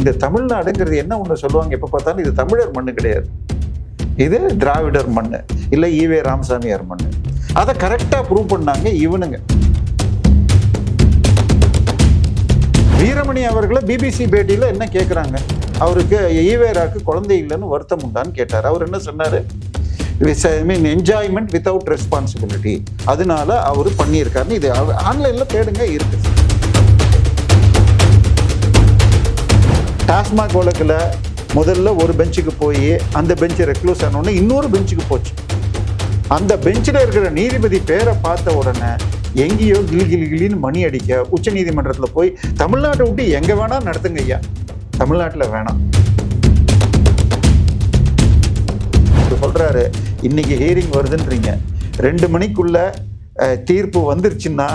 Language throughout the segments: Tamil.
இந்த தமிழ்நாடுங்கிறது என்ன ஒன்று சொல்லுவாங்க எப்போ பார்த்தாலும், இது தமிழர் மண்ணு கிடையாது, இது திராவிடர் மண்ணு, இல்லை ஈவே ராமசாமியார் மண்ணு. அதை கரெக்டாக ப்ரூவ் பண்ணாங்க இவனுங்க. வீரமணி அவர்களை பிபிசி பேட்டியில் என்ன கேட்குறாங்க, அவருக்கு ஈவேராக்கு குழந்தை இல்லைன்னு வருத்தம் உண்டான்னு கேட்டார். அவர் என்ன சொன்னார், என்ஜாய்மெண்ட் வித்தவுட் ரெஸ்பான்சிபிலிட்டி, அதனால அவர் பண்ணியிருக்காருன்னு. இது ஆன்லைனில் தேடுங்க, இருக்கு. டாஸ்மாக் வழக்கில் முதல்ல ஒரு பெஞ்சுக்கு போய் அந்த பெஞ்சு ரெக்ளூஸ் ஆனோடனே இன்னொரு பெஞ்சுக்கு போச்சு. அந்த பெஞ்சில் இருக்கிற நீதிபதி பேரை பார்த்த உடனே எங்கேயோ கிளின்னு மணி அடிக்க உச்ச நீதிமன்றத்தில் போய் தமிழ்நாட்டை விட்டு எங்கே வேணால் நடத்துங்க ஐயா, தமிழ்நாட்டில் வேணாம் சொல்கிறாரு. இன்னைக்கு ஹியரிங் வருதுன்றீங்க, 2 மணிக்குள்ள தீர்ப்பு வந்துருச்சுன்னா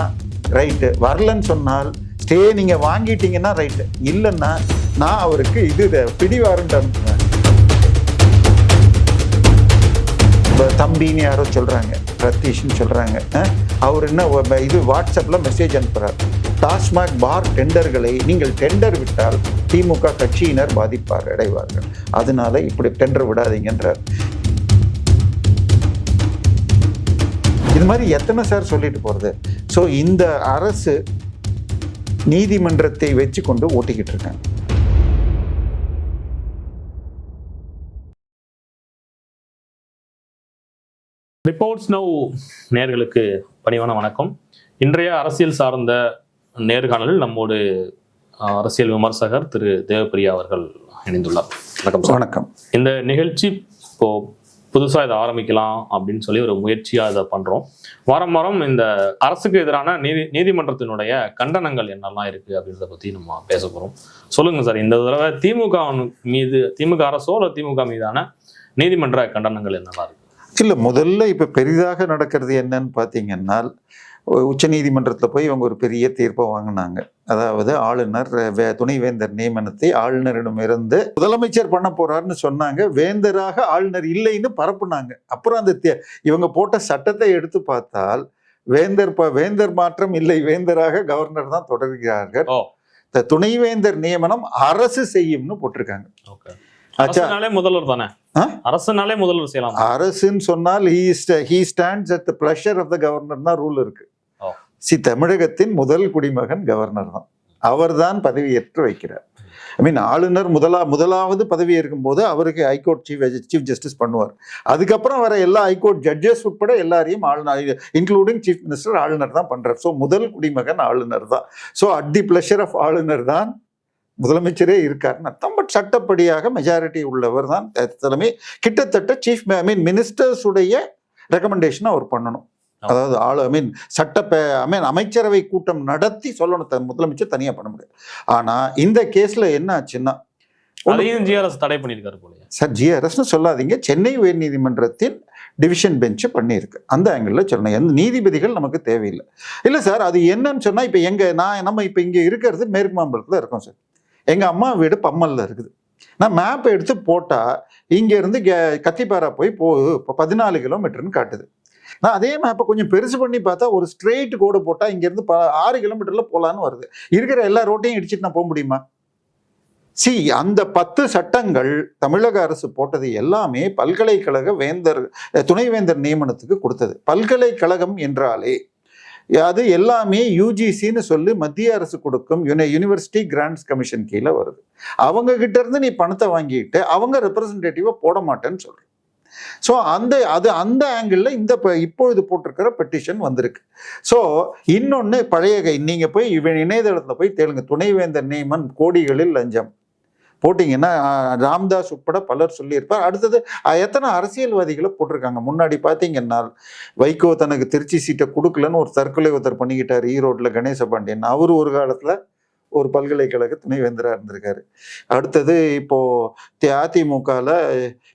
ரைட்டு, வரலன்னு சொன்னால் ஸ்டே நீங்கள் வாங்கிட்டீங்கன்னா ரைட்டு, இல்லைன்னா நான் அவருக்கு இது பிடிவாரண்ட் அனுப்புவேன். தம்பின்னு யாரோ சொல்கிறாங்க, ரத்தீஷ்ன்னு சொல்கிறாங்க. அவர் என்ன இது வாட்ஸ்அப்பில் மெசேஜ் அனுப்புகிறார், டாஸ்மாக் பார் டெண்டர்களை நீங்கள் டெண்டர் விட்டால் திமுக கட்சியினர் அடைவார்கள், அதனால இப்படி டெண்டர் விடாதீங்கன்றார். இது மாதிரி எத்தனை சார் சொல்லிட்டு போகிறது. ஸோ இந்த அரசு நீதிமன்றத்தை வச்சு கொண்டு ஓட்டிக்கிட்டு இருக்காங்க. ரிப்போர்ட்ஸ் நவ் நேயர்களுக்கு பணிவான வணக்கம். இன்றைய அரசியல் சார்ந்த நேர்காணலில் நம்மோடு அரசியல் விமர்சகர் திரு தேவப்பிரியா அவர்கள் இணைந்துள்ளார். வணக்கம் சார். வணக்கம். இந்த நிகழ்ச்சி இப்போ புதுசாக இதை ஆரம்பிக்கலாம் அப்படின்னு சொல்லி ஒரு முயற்சியாக இதை பண்ணுறோம். வாரம் வாரம் இந்த அரசுக்கு எதிரான நீதிமன்றத்தினுடைய கண்டனங்கள் என்னெல்லாம் இருக்குது அப்படின்றத பற்றி நம்ம பேச போகிறோம். சொல்லுங்கள் சார், இந்த தடவை திமுக அரசோ இல்லை திமுக மீதான நீதிமன்ற கண்டனங்கள் என்னெல்லாம் இருக்குது? இல்லை, முதல்ல இப்போ பெரிதாக நடக்கிறது என்னன்னு பார்த்தீங்கன்னா, உச்ச நீதிமன்றத்தில் போய் இவங்க ஒரு பெரிய தீர்ப்பை வாங்கினாங்க. அதாவது ஆளுநர் துணைவேந்தர் நியமனத்தை ஆளுநரிடமிருந்து முதலமைச்சர் பண்ண போறாருன்னு சொன்னாங்க. வேந்தராக ஆளுநர் இல்லைன்னு பரப்புனாங்க. அப்புறம் அந்த இவங்க போட்ட சட்டத்தை எடுத்து பார்த்தால் வேந்தர் மாற்றம் இல்லை, வேந்தராக கவர்னர் தான் தொடர்கிறார்கள். துணைவேந்தர் நியமனம் அரசு செய்யும்னு போட்டிருக்காங்க. முதல்வர் தானே, அரசுனாலே முதல்வர் செய்யலாம். அரசுன்னு சொன்னால் he stands at the pleasure of the governor தான் ரூல் இருக்கு. தமிழகத்தின் முதல் குடிமகன் கவர்னர் தான், அவர் தான் பதவியேற்று வைக்கிறார். ஆளுநர் முதலாவது பதவி ஏற்கும் போது அவருக்கு ஹைகோர்ட் சீஃப் ஜஸ்டிஸ் பண்ணுவார். அதுக்கப்புறம் வர எல்லா ஹைகோர்ட் ஜட்ஜஸ் உட்பட எல்லாரையும் ஆளுநர் இன்க்ளூடிங் சீஃப் மினிஸ்டர் ஆளுநர் தான் பண்றார். ஸோ முதல் குடிமகன் ஆளுநர் தான். So at the pleasure of ஆளுநர் தான் முதலமைச்சரே இருக்காருன்னு அர்த்தம். பட் சட்டப்படியாக மெஜாரிட்டி உள்ளவர் தான் தலைமை. கிட்டத்தட்ட மினிஸ்டர்ஸ் உடைய ரெக்கமெண்டேஷன் அவர் பண்ணணும். அதாவது அமைச்சரவை கூட்டம் நடத்தி சொல்லணும், முதலமைச்சர் தனியா பண்ண முடியாது. ஆனா இந்த கேஸ்ல என்ன ஆச்சுன்னா, ஜிஆர்எஸ் தடை பண்ணிருக்காரு போல. சார், ஜிஆர்எஸ்னு சொல்லாதீங்க, சென்னை உயர் நீதிமன்றத்தின் டிவிஷன் பெஞ்சு பண்ணியிருக்கு. அந்த ஆங்கிள் சொல்லணும். எந்த நீதிபதிகள் நமக்கு தேவையில்லை. இல்லை சார், அது என்னன்னு சொன்னா, இப்போ நம்ம இப்போ இங்கே இருக்கிறது மேற்கு மாம்பலத்தில் இருக்கோம் சார். எங்கள் அம்மா வீடு பம்மல்ல இருக்குது. நான் மேப் எடுத்து போட்டால் இங்கேருந்து கத்திப்பாரா போய் 14 கிலோமீட்டர்னு காட்டுது. நான் அதே மேப்பை கொஞ்சம் பெருசு பண்ணி பார்த்தா ஒரு ஸ்ட்ரெயிட் கோடு போட்டால் இங்கேருந்து 6 கிலோமீட்டரில் போகலான்னு வருது. இருக்கிற எல்லா ரோட்டையும் இடிச்சிட்டு நான் போக முடியுமா? அந்த 10 சட்டங்கள் தமிழக அரசு போட்டது எல்லாமே பல்கலைக்கழக துணைவேந்தர் நியமனத்துக்கு கொடுத்தது. பல்கலைக்கழகம் என்றாலே அது எல்லாமே யூஜிசின்னு சொல்லி மத்திய அரசு கொடுக்கும் யூனிவர்சிட்டி கிராண்ட்ஸ் கமிஷன் கீழே வருது. அவங்க கிட்ட இருந்து நீ பணத்தை வாங்கிட்டு அவங்க ரெப்ரசன்டேட்டிவா போட மாட்டேன்னு சொல்றேன். ஸோ அந்த ஆங்கிள் இப்பொழுது போட்டிருக்கிற பெட்டிஷன் வந்திருக்கு. ஸோ இன்னொன்று பழைய நீங்க போய் இணையதளத்தில் போய் தேடுங்க, துணைவேந்தர் நியமன் கோடிகளில் லஞ்சம் போட்டிங்கன்னா ராம்தாஸ் உட்பட பலர் சொல்லியிருப்பார். அடுத்தது எத்தனை அரசியல்வாதிகளை போட்டிருக்காங்க. முன்னாடி பார்த்தீங்கன்னா வைகோ தனக்கு திருச்சி சீட்டை கொடுக்கலன்னு ஒரு தற்கொலை ஒருத்தர் பண்ணிக்கிட்டார் ஈரோட்டில், கணேச பாண்டியன். அவர் ஒரு காலத்தில் ஒரு பல்கலைக்கழக துணைவேந்தராக இருந்திருக்காரு. அடுத்தது இப்போ அதிமுகவில்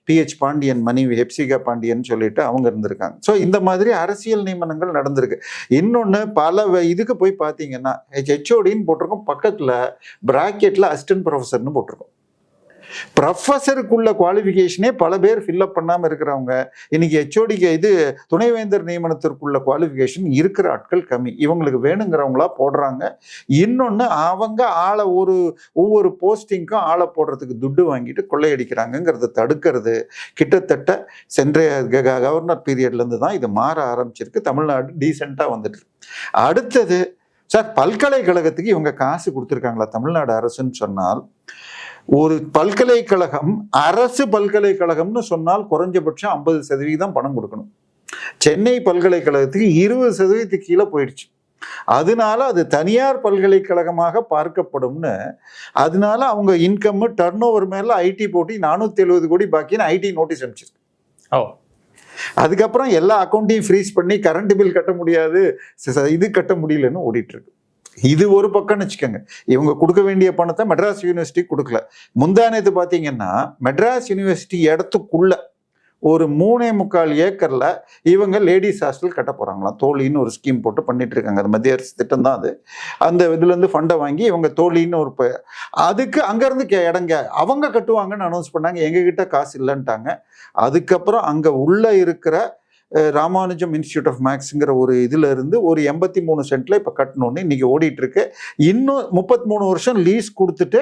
PH பாண்டியன் மனைவி ஹெப்சிகா பாண்டியன் சொல்லிட்டு அவங்க இருந்திருக்காங்க. ஸோ இந்த மாதிரி அரசியல் நியமனங்கள் நடந்திருக்கு. இன்னொன்று பல இதுக்கு போய் பார்த்தீங்கன்னா HODன்னு போட்டிருக்கோம், பக்கத்தில் பிராக்கெட்டில் அசிஸ்டன்ட் ப்ரொஃபஸர்னு போட்டிருக்கோம். ப்ரொஃபஸருக்குள்ள குவாலிஃபிகேஷனே பல பேர் ஃபில்அப் பண்ணாமல் இருக்கிறவங்க. இன்னைக்கு ஹெச்ஓடிக்கு இது துணைவேந்தர் நியமனத்திற்குள்ள குவாலிஃபிகேஷன் இருக்கிற ஆட்கள் கம்மி. இவங்களுக்கு வேணுங்கிறவங்களா போடுறாங்க. இன்னொன்று, அவங்க ஆளை ஒவ்வொரு போஸ்டிங்க்கும் ஆளை போடுறதுக்கு துட்டு வாங்கிட்டு கொள்ளையடிக்கிறாங்கிறத தடுக்கிறது கிட்டத்தட்ட சென்ற கவர்னர் பீரியட்லேருந்து தான் இது மாற ஆரம்பிச்சிருக்கு. தமிழ்நாடு டீசெண்டாக வந்துட்டு. அடுத்தது சார், பல்கலைக்கழகத்துக்கு இவங்க காசு கொடுத்துருக்காங்களா தமிழ்நாடு அரசுன்னு சொன்னால், ஒரு பல்கலைக்கழகம் அரசு பல்கலைக்கழகம்னு சொன்னால் குறைஞ்சபட்சம் 50% பணம் கொடுக்கணும். சென்னை பல்கலைக்கழகத்துக்கு 20% கீழே போயிடுச்சு. அதனால அது தனியார் பல்கலைக்கழகமாக பார்க்கப்படும்னு, அதனால அவங்க இன்கம் டர்ன் ஓவர் மேல ஐடி போட்டி 470 கோடி பாக்கின்னு ஐடி நோட்டீஸ் அனுப்பிச்சிருக்கு. அதுக்கப்புறம் எல்லா அக்கௌண்ட்டையும் ஃப்ரீஸ் பண்ணி கரண்ட் பில் கட்ட முடியாது, இது கட்ட முடியலன்னு ஓடிட்டு இருக்கு. இது ஒரு பக்கம்னு வச்சுக்கோங்க. இவங்க கொடுக்க வேண்டிய பணத்தை மெட்ராஸ் யூனிவர்சிட்டி கொடுக்கல. முந்தானத்து பார்த்தீங்கன்னா மெட்ராஸ் யூனிவர்சிட்டி இடத்துக்குள்ள ஒரு 3.25 ஏக்கர்ல இவங்க லேடிஸ் ஹாஸ்டல் கட்ட போறாங்களாம். தோழின்னு ஒரு ஸ்கீம் போட்டு பண்ணிட்டு இருக்காங்க. அது மத்திய அரசு திட்டம் தான். அது அந்த இதுல இருந்து ஃபண்டை வாங்கி இவங்க தோழின்னு ஒரு அதுக்கு அங்கிருந்து இடங்க அவங்க கட்டுவாங்கன்னு அனௌன்ஸ் பண்ணாங்க. எங்ககிட்ட காசு இல்லைன்ட்டாங்க. அதுக்கப்புறம் அங்க உள்ள இருக்கிற ராமானுஜம் இன்ஸ்டியூட் ஆஃப் மேக்ஸ்ங்கிற ஒரு இதுல இருந்து ஒரு 83 சென்ட்ல இப்ப கட்டணும்னு இன்னைக்கு ஓடிட்டு இருக்கு. இன்னும் 33 வருஷம் லீஸ் கொடுத்துட்டு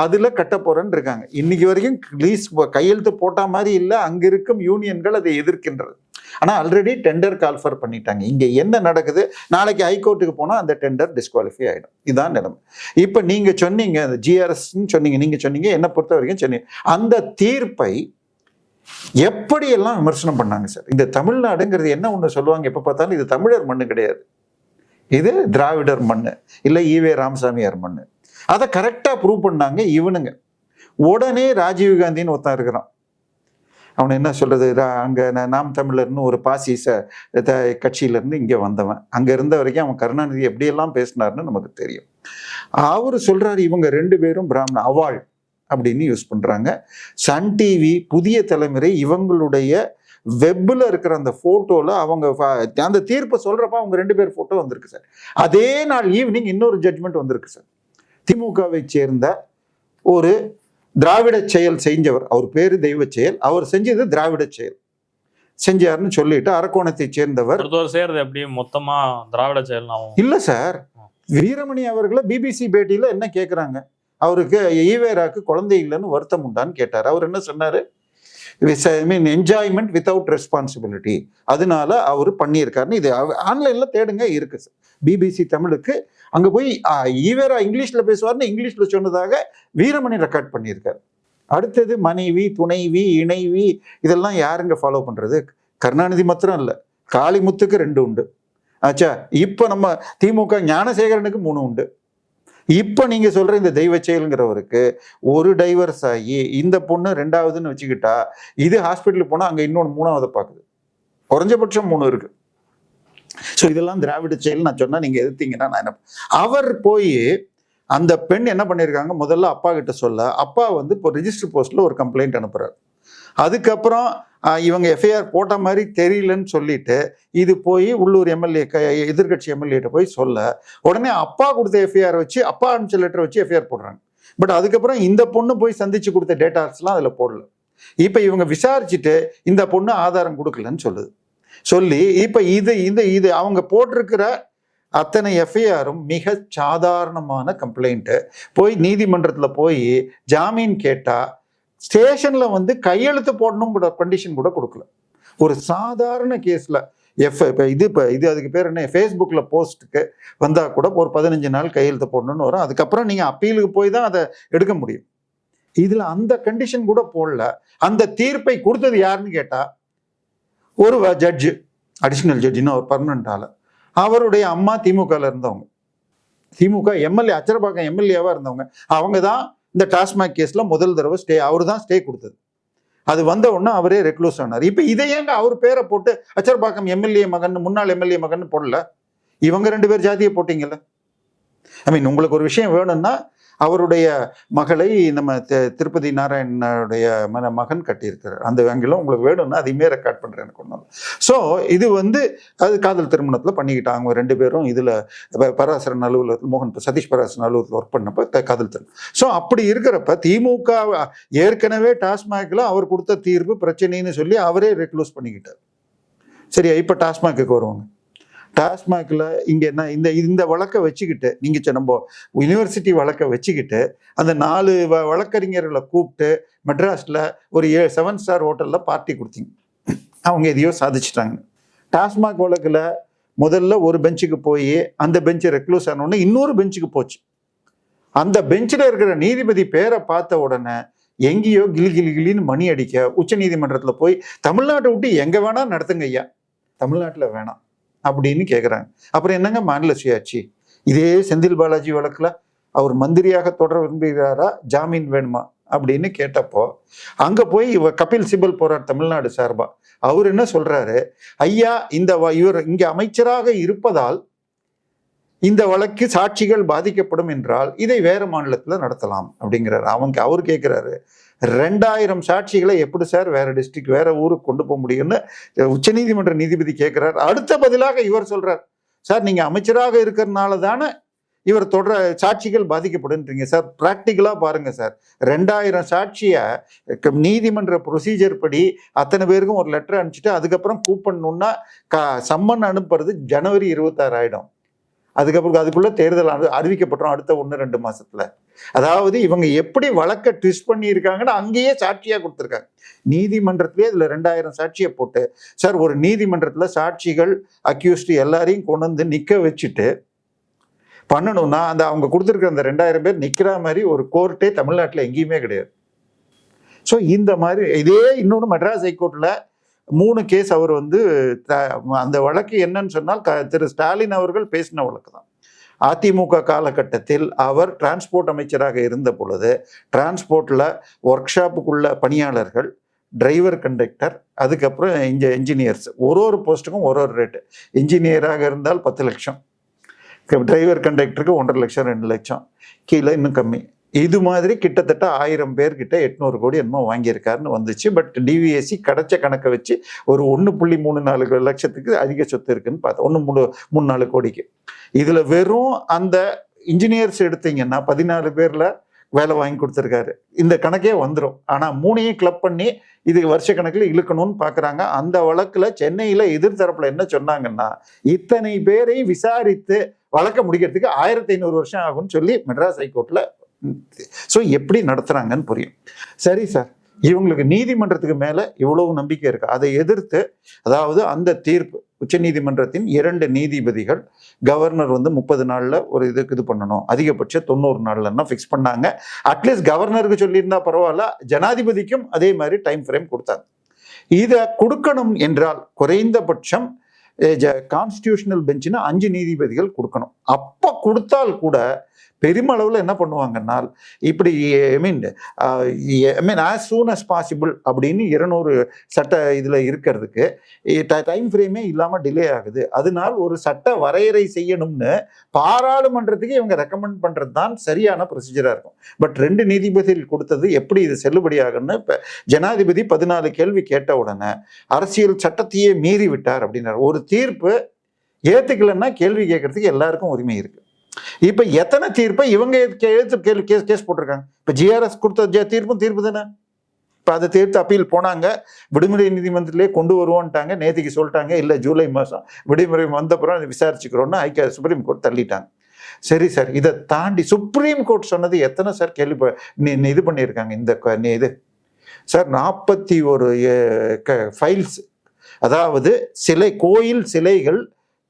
அதுல கட்ட போறேன்னு இருக்காங்க. இன்னைக்கு வரைக்கும் லீஸ் கையெழுத்து போட்ட மாதிரி இல்லை. அங்க இருக்கும் யூனியன்கள் அதை எதிர்க்கின்றது. ஆனா ஆல்ரெடி டெண்டர் கால்ஃபர் பண்ணிட்டாங்க. இங்க என்ன நடக்குது, நாளைக்கு ஹைகோர்ட்டுக்கு போனா அந்த டெண்டர் டிஸ்குவாலிஃபை ஆயிடும். இதான் நிலைமை. இப்ப நீங்க சொன்னீங்க GRS சொன்னீங்க, நீங்க சொன்னீங்க, என்ன பொறுத்த வரைக்கும் சொன்னீங்க, அந்த தீர்ப்பை எப்படியெல்லாம் விமர்சனம் பண்ணாங்க சார். இந்த தமிழ்நாடுங்கிறது என்ன ஒண்ணு சொல்லுவாங்க எப்ப பார்த்தாலும், இது தமிழர் மண்ணு கிடையாது, இது திராவிடர் மண்ணு, இல்ல ஈவே ராமசாமியார் மண்ணு. அதை கரெக்டா ப்ரூவ் பண்ணாங்க இவனுங்க. உடனே ராஜீவ்காந்தின்னு ஒருத்தன் இருக்கிறான். அவனை என்ன சொல்றது, அங்க நாம் தமிழர்னு ஒரு பாசிச கட்சியில இருந்து இங்க வந்தவன். அங்க இருந்த வரைக்கும் அவன் கருணாநிதி எப்படியெல்லாம் பேசினார்னு நமக்கு தெரியும். அவரு சொல்றாரு இவங்க 2 பேரும் பிராமண அவாள் அப்படின்னு யூஸ் பண்றாங்க. சன் டிவி புதிய தலைமுறை இவங்களுடைய வெப்ல இருக்கிற அந்த போட்டோல அவங்க அந்த தீர்ப்பை சொல்றப்ப அவங்க 2 பேர் போட்டோ வந்திருக்கு சார். அதே நாள் ஈவினிங் இன்னொரு ஜட்மெண்ட் வந்திருக்கு சார். திமுகவை சேர்ந்த ஒரு திராவிட செயல் செஞ்சவர், அவர் பேரு தெய்வ செயல், அவர் செஞ்சது திராவிட செயல் செஞ்சாருன்னு சொல்லிட்டு அரக்கோணத்தை சேர்ந்தவர். சேர்றது எப்படி மொத்தமா திராவிட செயல் இல்ல சார். வீரமணி அவர்களை பிபிசி பேட்டியில என்ன கேட்கிறாங்க, அவருக்கு ஈவேராக்கு குழந்தை இல்லைன்னு வருத்தம் உண்டான்னு கேட்டார். அவர் என்ன சொன்னாரு, என்ஜாய்மெண்ட் வித்தவுட் ரெஸ்பான்சிபிலிட்டி, அதனால அவர் பண்ணியிருக்காருன்னு. இது ஆன்லைன்ல தேடுங்க, இருக்கு சார். பிபிசி தமிழுக்கு அங்க போய் ஈவேரா இங்கிலீஷ்ல பேசுவார்னு இங்கிலீஷ்ல சொன்னதாக வீரமணி ரெக்கார்ட் பண்ணியிருக்காரு. அடுத்தது மனைவி, துணைவி, இணைவி, இதெல்லாம் யாருங்க ஃபாலோ பண்றது? கருணாநிதி மாத்திரம் இல்ல, காளிமுத்துக்கு 2 உண்டு. ஆச்சா, இப்ப நம்ம திமுக ஞானசேகரனுக்கு 3 உண்டு. இப்ப நீங்க சொல்ற இந்த தெய்வ செயல்ங்கிறவருக்கு ஒரு டைவர்ஸ் ஆகி இந்த பொண்ணு 2வதுன்னு வச்சுக்கிட்டா, இது ஹாஸ்பிட்டலுக்கு போனா அங்க இன்னொன்று 3வது பாக்குது. குறைஞ்சபட்சம் 3 இருக்கு. ஸோ இதெல்லாம் திராவிட செயல் நான் சொன்னா நீங்க எதிர்த்தீங்கன்னா நான் என்ன, அவர் போய் அந்த பெண் என்ன பண்ணியிருக்காங்க, முதல்ல அப்பா கிட்ட சொல்ல, அப்பா இப்போ ரிஜிஸ்டர் போஸ்ட்ல ஒரு கம்ப்ளைண்ட் அனுப்புறாரு. அதுக்கப்புறம் இவங்க எஃப்ஐஆர் போட்ட மாதிரி தெரியலன்னு சொல்லிட்டு இது போய் உள்ளூர் எம்எல்ஏ எதிர்கட்சி எம்எல்ஏட்ட போய் சொல்ல, உடனே அப்பா கொடுத்த எஃப்ஐஆர் வச்சு, அப்பா அனுப்பிச்ச லெட்டர் வச்சு எஃப்ஐஆர் போடுறாங்க. பட் அதுக்கப்புறம் இந்த பொண்ணு போய் சந்திச்சு கொடுத்த டேட்டாஸ்லாம் அதில் போடல. இப்போ இவங்க விசாரிச்சுட்டு இந்த பொண்ணு ஆதாரம் கொடுக்கலன்னு சொல்லி இப்போ இது அவங்க போட்டிருக்கிற அத்தனை எஃப்ஐஆரும் மிக சாதாரணமான கம்ப்ளைண்ட்டு. போய் நீதிமன்றத்தில் போய் ஜாமீன் கேட்டா ஸ்டேஷன்ல கையெழுத்து போடணும் கூட கண்டிஷன் கூட கொடுக்கல. ஒரு சாதாரண கேஸ்ல இது அதுக்கு பேர் என்ன, ஃபேஸ்புக்ல போஸ்ட்டுக்கு வந்தா கூட ஒரு 15 நாள் கையெழுத்து போடணும்னு வரும். அதுக்கப்புறம் நீங்க அப்பீலுக்கு போய் தான் அதை எடுக்க முடியும். இதுல அந்த கண்டிஷன் கூட போடல. அந்த தீர்ப்பை கொடுத்தது யாருன்னு கேட்டா ஒரு ஜட்ஜு, அடிஷனல் ஜட்ஜின்னு ஒரு பர்மனன்ட் ஆளு. அவருடைய அம்மா திமுகல இருந்தவங்க, திமுக எம்எல்ஏ, அச்சரப்பாக்கம் எம்எல்ஏவா இருந்தவங்க. அவங்க தான் இந்த டாஸ்மாக் கேஸ்ல முதல் தடவை அவர் தான் ஸ்டே கொடுத்தது. அது வந்த உடனே அவரே ரெக்ளூஸ் ஆனார். இப்ப இதை ஏங்க அவர் பேரை போட்டு அச்சரப்பாக்கம் எம்எல்ஏ மகன், முன்னாள் எம்எல்ஏ மகன் போடல? இவங்க 2 பேர் ஜாதியை போட்டீங்கல்ல. ஐ மீன், உங்களுக்கு ஒரு விஷயம் வேணும்னா அவருடைய மகளை நம்ம திருப்பதி நாராயணனுடைய மகன் கட்டியிருக்கிறார். அந்த வங்கிலும் உங்களுக்கு வேணும்னா அதையுமே ரெக்கார்ட் பண்ணுறேன் எனக்கு ஒன்றும். ஸோ இது வந்து அது காதல் திருமணத்தில் பண்ணிக்கிட்டாங்க. அவங்க 2 பேரும் இதில் பராசரன் அலுவலகத்தில் சதீஷ் பராசரன் அலுவலகத்தில் ஒர்க் பண்ணப்போ காதல் திருமணம். ஸோ அப்படி இருக்கிறப்ப திமுக ஏற்கனவே டாஸ்மாகில் அவர் கொடுத்த தீர்ப்பு பிரச்சனைன்னு சொல்லி அவரே ரெக்ளூஸ் பண்ணிக்கிட்டார். சரியா? இப்போ டாஸ்மாக்கு வருவாங்க. டாஸ்மாகில் இங்கே என்ன இந்த வழக்கை வச்சுக்கிட்டு நீங்கள் நம்ம யூனிவர்சிட்டி வழக்கை வச்சுக்கிட்டு அந்த 4 வழக்கறிஞர்களை கூப்பிட்டு மெட்ராஸில் ஒரு 7 ஸ்டார் ஹோட்டலில் பார்ட்டி கொடுத்தீங்க. அவங்க எதையோ சாதிச்சிட்டாங்க. டாஸ்மாக் வழக்கில் முதல்ல ஒரு பெஞ்சுக்கு போய் அந்த பெஞ்சு ரெக்ளூஸ் ஆனோடனே இன்னொரு பெஞ்சுக்கு போச்சு. அந்த பெஞ்சில் இருக்கிற நீதிபதி பேரை பார்த்த உடனே எங்கேயோ கிளின்னு மணி அடிக்க உச்ச நீதிமன்றத்தில் போய் தமிழ்நாட்டை விட்டு எங்கே வேணால் நடத்துங்க ஐயா, தமிழ்நாட்டில் வேணாம் அப்படின்னு கேட்குறாங்க. அப்புறம் என்னங்க மாநில சுயாட்சி? இதே செந்தில் பாலாஜி வழக்கில் அவர் மந்திரியாக தொடர விரும்புகிறாரா, ஜாமீன் வேணுமா அப்படின்னு கேட்டப்போ அங்கே போய் கபில் சிபல் போறார் தமிழ்நாடு சார்பா. அவர் என்ன சொல்றாரு, ஐயா இவர் இங்கே அமைச்சராக இருப்பதால் இந்த வழக்கு சாட்சிகள் பாதிக்கப்படும் என்றால் இதை வேற மாநிலத்தில் நடத்தலாம் அப்படிங்கிறாரு. அவர் கேட்கிறாரு, 2000 சாட்சிகளை எப்படி சார் வேற டிஸ்ட்ரிக்ட் வேற ஊருக்கு கொண்டு போக முடியும்னு உச்சநீதிமன்ற நீதிபதி கேட்கிறார். அடுத்த பதிலாக இவர் சொல்றார், சார் நீங்க அமைச்சராக இருக்கிறதுனால தானே இவர் தொடர சாட்சிகள் பாதிக்கப்படுன்றீங்க சார். பிராக்டிக்கலா பாருங்க சார், 2000 சாட்சிய நீதிமன்ற ப்ரொசீஜர் படி அத்தனை பேருக்கும் ஒரு லெட்டர் அனுப்பிச்சிட்டு அதுக்கப்புறம் கூப்பிடணும்னா சம்மன் அனுப்புறது ஜனவரி 26 ஆயிடும். அதுக்குள்ள தேர்தல் அறிவிக்கப்பட்டோம் அடுத்த 1-2 மாசத்துல. அதாவது இவங்க எப்படி வழக்க ட்விஸ்ட் பண்ணி இருக்காங்கன்னு அங்கேயே சாட்சியா கொடுத்துருக்காங்க. நீதிமன்றத்திலே இதுல 2000 சாட்சியை போட்டு, சார் ஒரு நீதிமன்றத்துல சாட்சிகள் அக்யூஸ்டு எல்லாரையும் கொண்டு வந்து நிக்க வச்சுட்டு பண்ணணும்னா அந்த அவங்க கொடுத்துருக்க அந்த 2000 பேர் நிக்கிற மாதிரி ஒரு கோர்ட்டே தமிழ்நாட்டில் எங்கேயுமே கிடையாது. ஸோ இந்த மாதிரி இதே இன்னொன்று மெட்ராஸ் ஹைகோர்ட்ல 3 கேஸ் அவர் வந்து அந்த வழக்கு என்னன்னு சொன்னால் திரு ஸ்டாலின் அவர்கள் பேசின வழக்கு தான். அதிமுக காலகட்டத்தில் அவர் டிரான்ஸ்போர்ட் அமைச்சராக இருந்த பொழுது டிரான்ஸ்போர்ட்ல ஒர்க் ஷாப்புக்குள்ள பணியாளர்கள், டிரைவர், கண்டக்டர், அதுக்கப்புறம் என்ஜினியர்ஸ் ஒரு போஸ்ட்டுக்கும் ஒரு ரேட்டு. இன்ஜினியராக இருந்தால் 10 லட்சம், டிரைவர் கண்டக்டருக்கு 1.5 லட்சம் 2 லட்சம், கீழே இன்னும் கம்மி. இது மாதிரி கிட்டத்தட்ட 1000 பேர்கிட்ட 800 கோடி என்னமோ வாங்கியிருக்காருன்னு வந்துச்சு. பட் டிவிஎஸ்சி கிடைச்ச கணக்கை வச்சு ஒரு 1.34 லட்சத்துக்கு அதிக சொத்து இருக்குன்னு பார்த்தா 1.34 கோடிக்கு. இதுல வெறும் அந்த இன்ஜினியர்ஸ் எடுத்தீங்கன்னா 14 பேர்ல வேலை வாங்கி கொடுத்துருக்காரு. இந்த கணக்கே வந்துடும். ஆனா 3ஐயும் கிளப் பண்ணி இது வருஷ கணக்கில் இழுக்கணும்னு பாக்குறாங்க. அந்த வழக்குல சென்னையில எதிர்த்தரப்புல என்ன சொன்னாங்கன்னா, இத்தனை பேரை விசாரித்து வழக்க முடிக்கிறதுக்கு 1500 வருஷம் ஆகும்னு சொல்லி மெட்ராஸ் ஹைகோர்ட்ல. ஸோ எப்படி நடத்துறாங்கன்னு புரியும். சரி சார், இவங்களுக்கு நீதிமன்றத்துக்கு மேல இவ்வளவு நம்பிக்கை இருக்கு. அதை எதிர்த்து, அதாவது அந்த தீர்ப்பு உச்ச நீதிமன்றத்தின் 2 நீதிபதிகள் கவர்னர் வந்து 30 நாள்ல ஒரு இது பண்ணணும், அதிகபட்சம் 90 நாள்லன்னா ஃபிக்ஸ் பண்ணாங்க. அட்லீஸ்ட் கவர்னருக்கு சொல்லியிருந்தா பரவாயில்ல, ஜனாதிபதிக்கும் அதே மாதிரி டைம் ஃப்ரேம் கொடுத்தாங்க. இதை கொடுக்கணும் என்றால் குறைந்தபட்சம் கான்ஸ்டிடியூஷனல் பெஞ்சுன்னு 5 நீதிபதிகள் கொடுக்கணும். அப்ப கொடுத்தால் கூட பெருமளவில் என்ன பண்ணுவாங்கன்னா, இப்படி ஆஸ் சூன் அஸ் பாசிபிள் அப்படின்னு 200 சட்ட இதில் இருக்கிறதுக்கு டைம் ஃப்ரேமே இல்லாமல் டிலே ஆகுது. அதனால ஒரு சட்ட வரையறை செய்யணும்னு பாராளுமன்றத்துக்கு இவங்க ரெக்கமெண்ட் பண்ணுறது தான் சரியான ப்ரொசீஜராக இருக்கும். பட் 2 நீதிபதிகள் கொடுத்தது எப்படி இது செல்லுபடியாகுன்னு இப்போ ஜனாதிபதி 14 கேள்வி கேட்ட உடனே அரசியல் சட்டத்தையே மீறி விட்டார் அப்படின்னாரு. ஒரு தீர்ப்பு ஏற்றுக்கலன்னா கேள்வி கேட்கறதுக்கு எல்லாருக்கும் உரிமை இருக்கு. இப்ப எத்தனை தீர்ப்பை இவங்க கேஸ் போட்டிருக்காங்க. இப்ப ஜிஆர்எஸ் கொடுத்த தீர்ப்பு தானே. இப்ப அதை தீர்த்து அப்பீல் போனாங்க, விடுமுறை நீதிமன்றத்திலே கொண்டு வருவோன்ட்டாங்க. நேற்றுக்கு சொல்லிட்டாங்க இல்ல ஜூலை மாசம் விடுமுறை வந்தப்புறம் விசாரிச்சுக்கிறோம்னு சுப்ரீம் கோர்ட் தள்ளிட்டாங்க. சரி சார், இதை தாண்டி சுப்ரீம் கோர்ட் சொன்னது எத்தனை சார் கேள்வி இது பண்ணியிருக்காங்க. இந்த இது சார் 41 ஃபைல்ஸ், அதாவது கோயில் சிலைகள்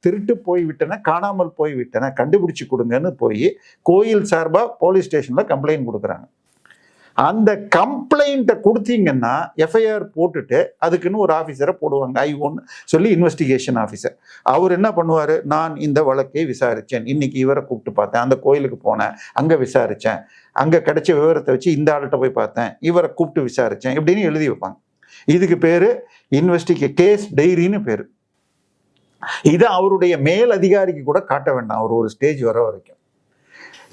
திருட்டு போய்விட்டன, காணாமல் போய்விட்டன, கண்டுபிடிச்சு கொடுங்கன்னு போய் கோயில் சார்பா போலீஸ் ஸ்டேஷன்ல கம்ப்ளைண்ட் கொடுக்குறாங்க. அந்த கம்ப்ளைண்ட்டை கொடுத்தீங்கன்னா எஃப்ஐஆர் போட்டுட்டு அதுக்குன்னு ஒரு ஆஃபீஸரை போடுவாங்க, I1 சொல்லி இன்வெஸ்டிகேஷன் ஆஃபீஸர். அவர் என்ன பண்ணுவார், நான் இந்த வழக்கை விசாரித்தேன், இன்னைக்கு இவரை கூப்பிட்டு பார்த்தேன், அந்த கோயிலுக்கு போனேன், அங்கே விசாரித்தேன், அங்கே கிடைச்ச விவரத்தை வச்சு இந்த ஆள்கிட்ட போய் பார்த்தேன், இவரை கூப்பிட்டு விசாரித்தேன் இப்படின்னு எழுதி வைப்பாங்க. இதுக்கு பேர் கேஸ் டைரின்னு பேர். இதை அவருடைய மேல் அதிகாரிக்கு கூட காட்ட வேண்டாம் அவர் ஒரு ஸ்டேஜ் வர வரைக்கும்.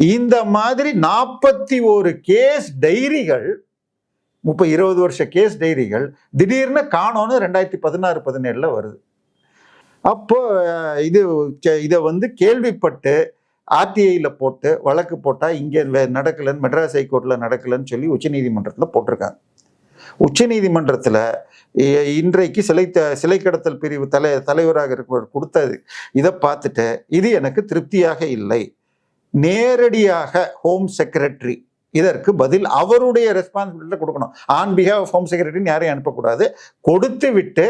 இந்த மாதிரி 41 கேஸ் டைரிகள் 20 வருஷ கேஸ் டைரிகள் திடீர்னு காணோன்னு 2016-17 வருது. அப்போ இதை வந்து கேள்விப்பட்டு ஆர்டிஐல போட்டு வழக்கு போட்டா இங்கே நடக்கலன்னு, மெட்ராஸ் ஹைகோர்ட்ல நடக்கலன்னு சொல்லி உச்சநீதிமன்றத்தில் போட்டிருக்காங்க. உச்சநீதிமன்றத்தில் இன்றைக்கு சிலை கடத்தல் பிரிவு தலைவராக இருக்கிறவர் கொடுத்தது இதை பார்த்துட்டு இது எனக்கு திருப்தியாக இல்லை, நேரடியாக ஹோம் செக்ரட்டரி இதற்கு பதில் அவருடைய ரெஸ்பான்சிபிலிட்டி கொடுக்கணும். ஆன் பிஹாஃப் ஆஃப் ஹோம் செக்ரட்டரின்னு யாரையும் அனுப்பக்கூடாது. கொடுத்து விட்டு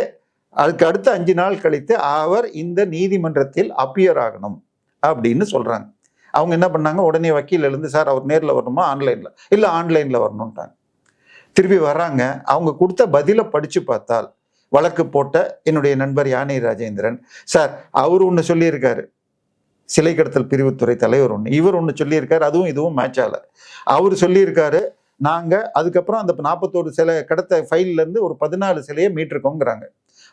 அதுக்கு அடுத்த 5 நாள் கழித்து அவர் இந்த நீதிமன்றத்தில் அப்பியர் ஆகணும் அப்படின்னு சொல்றாங்க. அவங்க என்ன பண்ணாங்க, உடனே வக்கீல் எழுந்து, சார் அவர் நேரில் வரணுமா ஆன்லைன்ல, இல்லை ஆன்லைன்ல வரணும்ட்டாங்க. திருப்பி வர்றாங்க. அவங்க கொடுத்த பதிலை படிச்சு பார்த்தால், வழக்கு போட்ட என்னுடைய நண்பர் யானை ராஜேந்திரன் சார் அவர் ஒன்று சொல்லியிருக்காரு, சிலை கடத்தல் பிரிவுத்துறை தலைவர் ஒன்று, இவர் ஒன்று சொல்லியிருக்காரு, அதுவும் இதுவும் மேட்ச் ஆகல. அவர் சொல்லியிருக்காரு நாங்கள் அதுக்கப்புறம் அந்த 41 சிலை கடத்த ஃபைல்ல இருந்து ஒரு 14 சிலையை மீட்டிருக்கோங்கிறாங்க.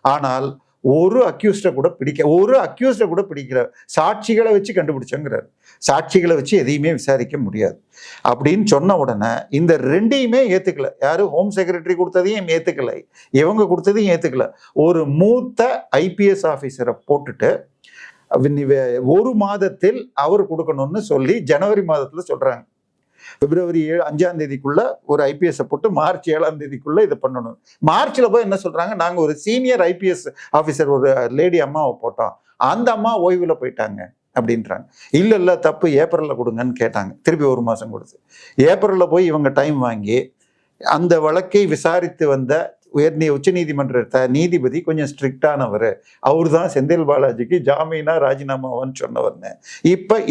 ஆனால் ஒரு அக்யூஸ்டை கூட பிடிக்கல, சாட்சிகளை வச்சு கண்டுபிடிச்சோங்கிறார். சாட்சிகளை வச்சு எதையுமே விசாரிக்க முடியாது அப்படின்னு சொன்ன உடனே இந்த ரெண்டையுமே ஏத்துக்கல. யாரு, ஹோம் செக்ரட்டரி கொடுத்ததையும் ஏத்துக்கல, இவங்க கொடுத்ததையும் ஏத்துக்கல. ஒரு மூத்த ஐபிஎஸ் ஆஃபீஸரை போட்டுட்டு 1 மாதத்தில் அவர் கொடுக்கணும்னு சொல்லி ஜனவரி மாதத்துல சொல்றாங்க. பிப்ரவரி 5ஆம் தேதிக்குள்ள ஒரு ஐபிஎஸ் போட்டு மார்ச் 7ஆம் தேதிக்குள்ள இதை பண்ணணும். மார்ச்ல போய் என்ன சொல்றாங்க, நாங்க ஒரு சீனியர் ஐபிஎஸ் ஆஃபீஸர் ஒரு லேடி அம்மாவை போட்டோம், அந்த அம்மா ஓய்வுல போயிட்டாங்க அப்படின்றாங்க. இல்ல தப்பு, ஏப்ரல்ல கொடுங்கன்னு கேட்டாங்க. திருப்பி 1 மாசம் கொடுத்து ஏப்ரல்ல போய் இவங்க டைம் வாங்கி அந்த வழக்கை விசாரித்து வந்த உச்சநீதிமன்ற நீதிபதி கொஞ்சம் ஸ்ட்ரிக்டானவர், அவர் தான் செந்தில் பாலாஜிக்கு ஜாமீனா ராஜினாமாவான்னு சொன்னவர்னு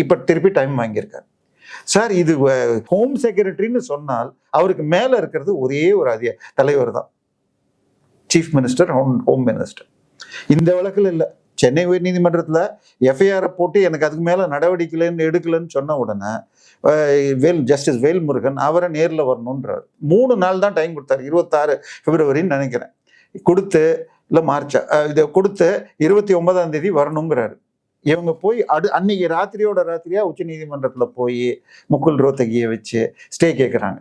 இப்ப திருப்பி டைம் வாங்கியிருக்காரு. சார் இது ஹோம் செக்ரட்டரின்னு சொன்னால் அவருக்கு மேல இருக்கிறது ஒரே ஒரு தலைவர் தான், சீஃப் மினிஸ்டர், ஹோம் மினிஸ்டர். இந்த வழக்கில் இல்லை, சென்னை உயர்நீதிமன்றத்தில் எஃப்ஐஆரை போட்டு எனக்கு அதுக்கு மேல நடவடிக்கை எடுக்கலன்னு சொன்ன உடனே ஜஸ்டிஸ் வேல்முருகன் அவரை நேரில் வரணுன்றார். 3 நாள் தான் டைம் கொடுத்தாரு, 26 பிப்ரவரின்னு நினைக்கிறேன். கொடுத்து இல்லை மார்ச் இதை கொடுத்து 29ஆம் தேதி வரணுங்கிறாரு. இவங்க போய் அன்னைக்கு ராத்திரியா உச்ச நீதிமன்றத்துல போய் முகுல் ரோத்தகியை வச்சு ஸ்டே கேட்குறாங்க.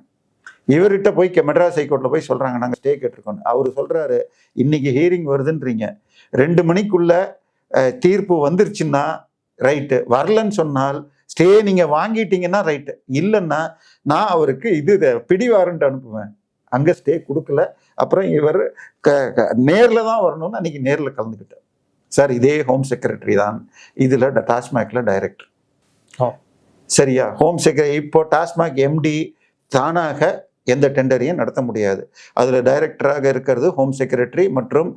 இவர்கிட்ட போய் மெட்ராஸ் ஹைகோர்ட்ல போய் சொல்றாங்க நாங்க ஸ்டே கேட்டிருக்கோம். அவரு சொல்றாரு, இன்னைக்கு ஹியரிங் வருதுன்றீங்க, 2 மணிக்குள்ள தீர்ப்பு வந்துருச்சுன்னா ரைட்டு, வரலன்னு சொன்னால் ஸ்டே நீங்க வாங்கிட்டீங்கன்னா ரைட்டு, இல்லைன்னா நான் அவருக்கு பிடி வாரண்ட் அனுப்புவேன். அங்க ஸ்டே கொடுக்கல. அப்புறம் இவர் நேர்ல தான் வரணும்னு அன்னைக்கு நேர்ல கலந்துக்கிட்டார். சார் இதே ஹோம் செக்ரட்டரி தான் இதுல டாஸ்மாக்ல டைரக்டர். சரியா, ஹோம் செக்ரட்டரி இப்போ டாஸ்மாக் எம்டி தானாக எந்த டெண்டரையும் நடத்த முடியாது. அதுல டைரக்டராக இருக்கிறது ஹோம் செக்ரட்டரி மற்றும்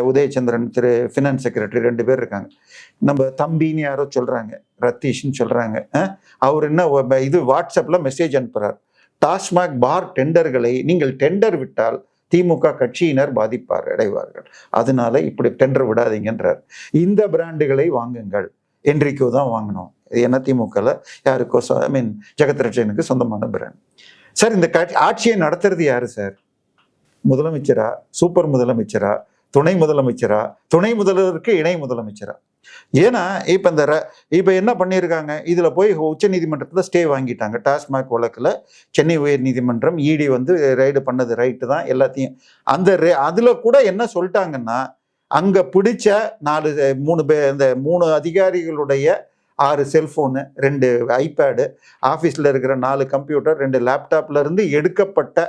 உதயச்சந்திரன் ஃபினான்ஸ் செக்ரட்டரி 2 பேர் இருக்காங்க. நம்ம தம்பின்னு யாரோ சொல்றாங்க, ரத்தீஷ்ன்னு சொல்றாங்க. அவர் என்ன வாட்ஸ்அப்ல மெசேஜ் அனுப்புறார், டாஸ்மாக் பார் டெண்டர்களை நீங்கள் டெண்டர் விட்டால் திமுக கட்சியினர் அடைவார்கள், அதனால இப்படி டெண்டர் விடாதீங்கன்றார். இந்த பிராண்டுகளை வாங்குங்கள், என்ரிக்கோ தான் வாங்கணும், ஏன்னா திமுகல யாருக்கோ ஜெகத் ரட்சகனுக்கு சொந்தமான பிராண்ட். சார் இந்த ஆட்சியை நடத்துறது யாரு சார்? முதலமைச்சரா, சூப்பர் முதலமைச்சரா, துணை முதலமைச்சரா, துணை முதல்வருக்கு இணை முதலமைச்சரா? ஏன்னா இப்ப என்ன பண்ணியிருக்காங்க, இதுல போய் உச்ச நீதிமன்றத்துல ஸ்டே வாங்கிட்டாங்க. டாஸ்மாக் வழக்குல சென்னை உயர் நீதிமன்றம் இடி ரைடு பண்ணது ரைட்டு தான் எல்லாத்தையும். அதுல கூட என்ன சொல்லிட்டாங்கன்னா, அங்க பிடிச்ச 3 அதிகாரிகளுடைய 6 செல்போனு, 2 ஐபேடு, ஆஃபீஸில் இருக்கிற 4 கம்ப்யூட்டர், 2 லேப்டாப்ல இருந்து எடுக்கப்பட்ட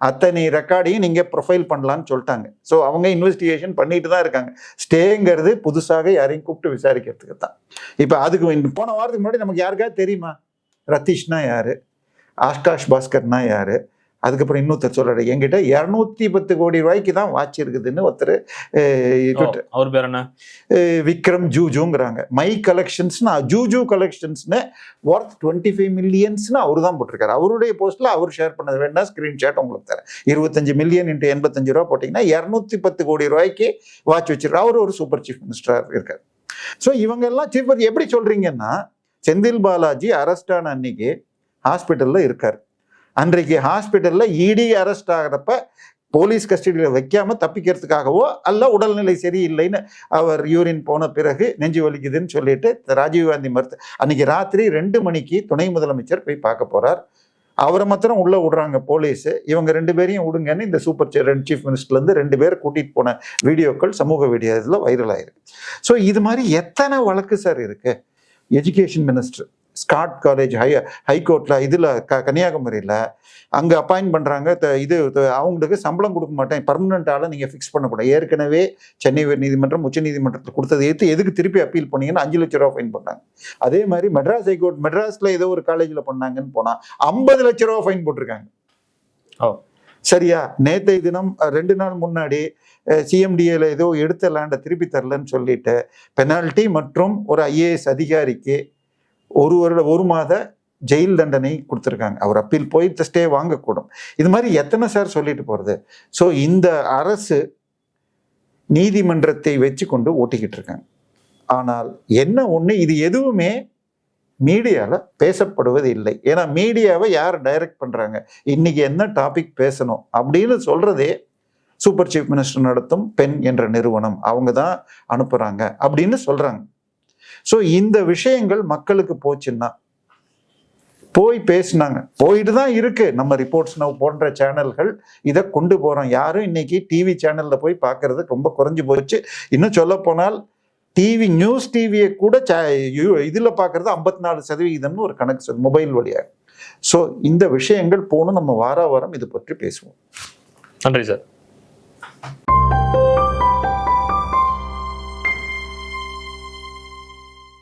அத்தனை ரெக்கார்டையும் நீங்க ப்ரொஃபைல் பண்ணலான்னு சொல்லிட்டாங்க. ஸோ அவங்க இன்வெஸ்டிகேஷன் பண்ணிட்டு தான் இருக்காங்க. ஸ்டேங்கிறது புதுசாக யாரையும் கூப்பிட்டு விசாரிக்கிறதுக்கு தான். இப்போ அதுக்கு போன வாரத்துக்கு முன்னாடி நமக்கு யாருக்காவது தெரியுமா ரத்தீஷ்னா யாரு, ஆகாஷ் பாஸ்கர்னா யாரு, அதுக்கப்புறம் இன்னொருத்தர் சொல்றாரு, என்கிட்ட 210 கோடி ரூபாய்க்கு தான் வாட்ச் இருக்குதுன்னு ஒருத்தர், அவர் பேர் என்ன, விக்ரம் ஜூஜுங்கிறாங்க. மை கலெக்ஷன்ஸ்னா ஜூஜு கலெக்ஷன்ஸ்னு ஒர்த் 25 மில்லியன்ஸ்னு அவரு தான் போட்டிருக்காரு. அவருடைய போஸ்ட்ல அவர் ஷேர் பண்ணது வேணா ஸ்கிரீன்ஷாட் உங்களுக்கு தரேன். 25 மில்லியன் × 85 ரூபா போட்டீங்கன்னா 210 கோடி ரூபாய்க்கு வாட்ச் வச்சிருக்காரு. அவர் ஒரு சூப்பர் சீஃப் மினிஸ்டராக இருக்காரு. ஸோ இவங்க எல்லாம் சீஃப் எப்படி சொல்றீங்கன்னா, செந்தில் பாலாஜி அரெஸ்ட் ஆன அன்னைக்கு ஹாஸ்பிட்டல்ல இருக்காரு. அன்றைக்கு ஹாஸ்பிட்டல்ல இடி அரெஸ்ட் ஆகிறப்ப போலீஸ் கஸ்டடியில் வைக்காம தப்பிக்கிறதுக்காகவோ அல்ல உடல்நிலை சரியில்லைன்னு அவர் யூரின் போன பிறகு நெஞ்சு வலிக்குதுன்னு சொல்லிட்டு ராஜீவ்காந்தி அன்னைக்கு ராத்திரி 2 மணிக்கு துணை முதலமைச்சர் போய் பார்க்க போறார். அவரை மாத்திரம் உள்ள விடுறாங்க போலீஸ். இவங்க 2 பேரையும் விடுங்கன்னு இந்த சூப்பர் சீஃப் மினிஸ்டர்லேருந்து 2 பேரை கூட்டிட்டு போன வீடியோக்கள் சமூக வீடியோவில் வைரல் ஆயிருக்கு. ஸோ இது மாதிரி எத்தனை வழக்கு சார் இருக்கு. எஜுகேஷன் மினிஸ்டர் ஸ்காட் காலேஜ் ஹைகோர்ட்டில் இதில் கன்னியாகுமரியில் அங்கே அப்பாயின்ட் பண்ணுறாங்க. அவங்களுக்கு சம்பளம் கொடுக்க மாட்டேன், பர்மனெண்ட் ஆளை நீங்கள் ஃபிக்ஸ் பண்ணக்கூடாது. ஏற்கனவே சென்னை உயர் நீதிமன்றம் உச்ச நீதிமன்றத்தில் கொடுத்ததை ஏற்று எதுக்கு திருப்பி அப்பீல் பண்ணீங்கன்னு 5 லட்ச ரூபா ஃபைன் பண்ணாங்க. அதே மாதிரி மெட்ராஸ் ஹைகோர்ட் மெட்ராஸில் ஏதோ ஒரு காலேஜில் பண்ணாங்கன்னு போனால் 50 லட்ச ரூபா ஃபைன் போட்டிருக்காங்க. சரியா? நேற்றைய தினம் 2 நாள் முன்னாடி சிஎம்டிஏல ஏதோ எடுத்த லேண்டை திருப்பி தரலன்னு சொல்லிட்டு பெனால்ட்டி மற்றும் ஒரு IAS அதிகாரிக்கு 1 மாத ஜெயில் தண்டனை கொடுத்துருக்காங்க. அவர் அப்பீல் போய் ஸ்டே வாங்கக்கூடும். இது மாதிரி எத்தனை சார் சொல்லிட்டு போகிறது. ஸோ இந்த அரசு நீதிமன்றத்தை வச்சு கொண்டு ஓட்டிக்கிட்டு இருக்காங்க. ஆனால் என்ன ஒன்று, இது எதுவுமே மீடியாவில் பேசப்படுவது இல்லை. ஏன்னா மீடியாவை யார் டைரக்ட் பண்ணுறாங்க, இன்னைக்கு என்ன டாபிக் பேசணும் அப்படின்னு சொல்கிறதே சூப்பர் சீஃப் மினிஸ்டர் நடத்தும் பென் என்ற நிறுவனம், அவங்க தான் அனுப்புகிறாங்க அப்படின்னு சொல்கிறாங்க. ஸோ இந்த விஷயங்கள் மக்களுக்கு போச்சுன்னா போய் பேசினாங்க, போயிட்டு தான் இருக்கு. நம்ம ரிப்போர்ட்ஸ் நவ் போன்ற சேனல்கள் இதை கொண்டு போகிறோம். யாரும் இன்னைக்கு டிவி சேனலில் போய் பார்க்கறது ரொம்ப குறைஞ்சி போச்சு. இன்னும் சொல்ல போனால் நியூஸ் டிவியை கூட இதில் பார்க்கறது 54% ஒரு கணக்கு மொபைல் வழியாக. ஸோ இந்த விஷயங்கள் போகணும். நம்ம வாரம் இது பற்றி பேசுவோம். நன்றி சார்.